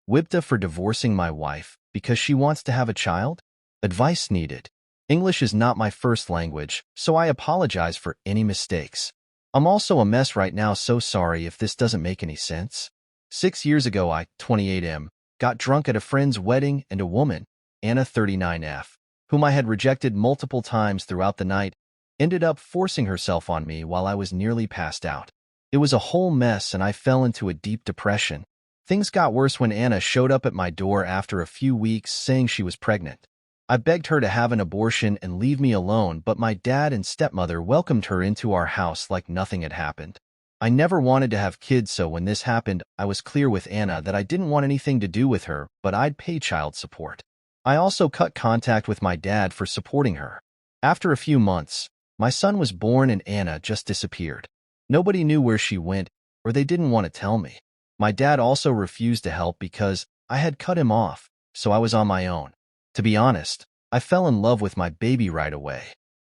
WIBTAH for divorcing my wife because she wants to have a child? Advice needed. English is not my first language, so I apologize for any mistakes. I'm also a mess right now, so sorry if this doesn't make any sense. 6 years ago I, 28M, got drunk at a friend's wedding and a woman, Anna 39F, whom I had rejected multiple times throughout the night, ended up forcing herself on me while I was nearly passed out. It was a whole mess and I fell into a deep depression. Things got worse when Anna showed up at my door after a few weeks saying she was pregnant. I begged her to have an abortion and leave me alone, but my dad and stepmother welcomed her into our house like nothing had happened. I never wanted to have kids, so when this happened, I was clear with Anna that I didn't want anything to do with her, but I'd pay child support. I also cut contact with my dad for supporting her. After a few months, my son was born and Anna just disappeared. Nobody knew where she went, or they didn't want to tell me. My dad also refused to help because I had cut him off, so I was on my own. To be honest, I fell in love with my baby right away.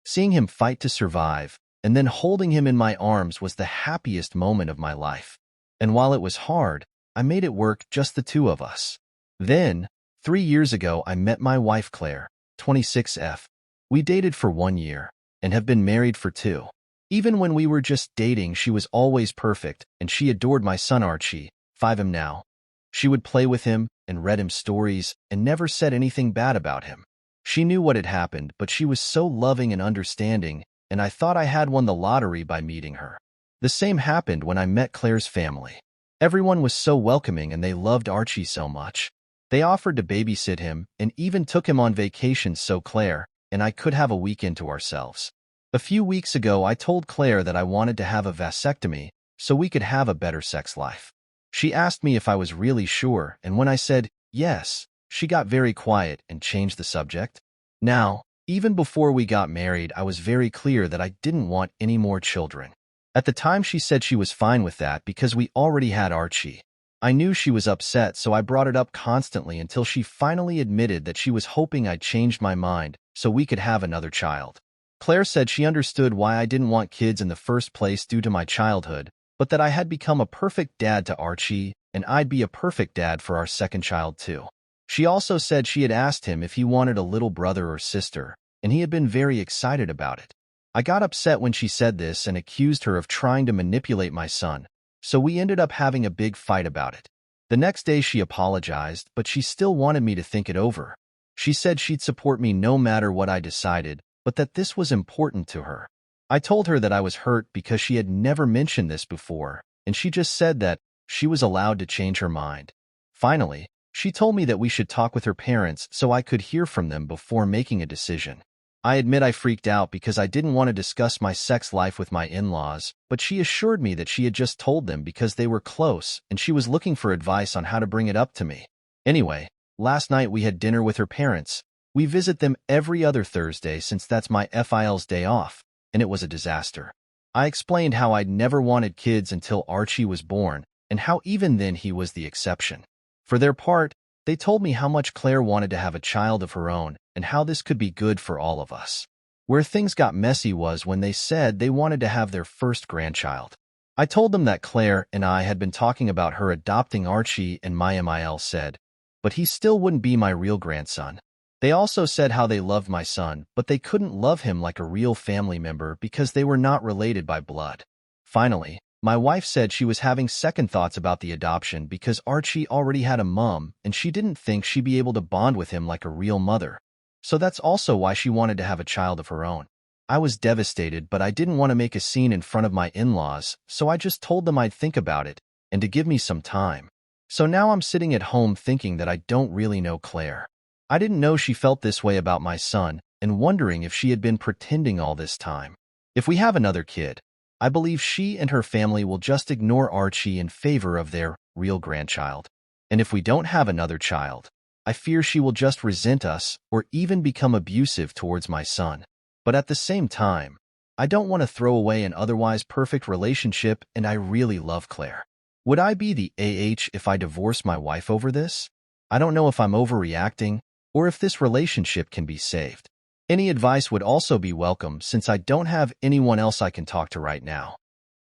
Seeing him fight to survive, and then holding him in my arms was the happiest moment of my life. And while it was hard, I made it work, just the two of us. Then, 3 years ago, I met my wife Claire, 26F. We dated for 1 year, and have been married for 2. Even when we were just dating, she was always perfect, and she adored my son Archie, 5M now. She would play with him and read him stories and never said anything bad about him. She knew what had happened, but she was so loving and understanding, and I thought I had won the lottery by meeting her. The same happened when I met Claire's family. Everyone was so welcoming and they loved Archie so much. They offered to babysit him and even took him on vacation so Claire and I could have a weekend to ourselves. A few weeks ago, I told Claire that I wanted to have a vasectomy so we could have a better sex life. She asked me if I was really sure, and when I said yes, she got very quiet and changed the subject. Now, even before we got married, I was very clear that I didn't want any more children. At the time, she said she was fine with that because we already had Archie. I knew she was upset, so I brought it up constantly until she finally admitted that she was hoping I'd changed my mind so we could have another child. Claire said she understood why I didn't want kids in the first place due to my childhood, but that I had become a perfect dad to Archie, and I'd be a perfect dad for our second child too. She also said she had asked him if he wanted a little brother or sister, and he had been very excited about it. I got upset when she said this and accused her of trying to manipulate my son, so we ended up having a big fight about it. The next day she apologized, but she still wanted me to think it over. She said she'd support me no matter what I decided, but that this was important to her. I told her that I was hurt because she had never mentioned this before, and she just said that she was allowed to change her mind. Finally, she told me that we should talk with her parents so I could hear from them before making a decision. I admit I freaked out because I didn't want to discuss my sex life with my in-laws, but she assured me that she had just told them because they were close and she was looking for advice on how to bring it up to me. Anyway, last night we had dinner with her parents. We visit them every other Thursday since that's my FIL's day off, and it was a disaster. I explained how I'd never wanted kids until Archie was born, and how even then he was the exception. For their part, they told me how much Claire wanted to have a child of her own, and how this could be good for all of us. Where things got messy was when they said they wanted to have their first grandchild. I told them that Claire and I had been talking about her adopting Archie, and my MIL said, but he still wouldn't be my real grandson. They also said how they loved my son, but they couldn't love him like a real family member because they were not related by blood. Finally, my wife said she was having second thoughts about the adoption because Archie already had a mom and she didn't think she'd be able to bond with him like a real mother. So that's also why she wanted to have a child of her own. I was devastated, but I didn't want to make a scene in front of my in-laws, so I just told them I'd think about it and to give me some time. So now I'm sitting at home thinking that I don't really know Claire. I didn't know she felt this way about my son and wondering if she had been pretending all this time. If we have another kid, I believe she and her family will just ignore Archie in favor of their real grandchild. And if we don't have another child, I fear she will just resent us or even become abusive towards my son. But at the same time, I don't want to throw away an otherwise perfect relationship, and I really love Claire. Would I be the if I divorce my wife over this? I don't know if I'm overreacting or if this relationship can be saved. Any advice would also be welcome since I don't have anyone else I can talk to right now.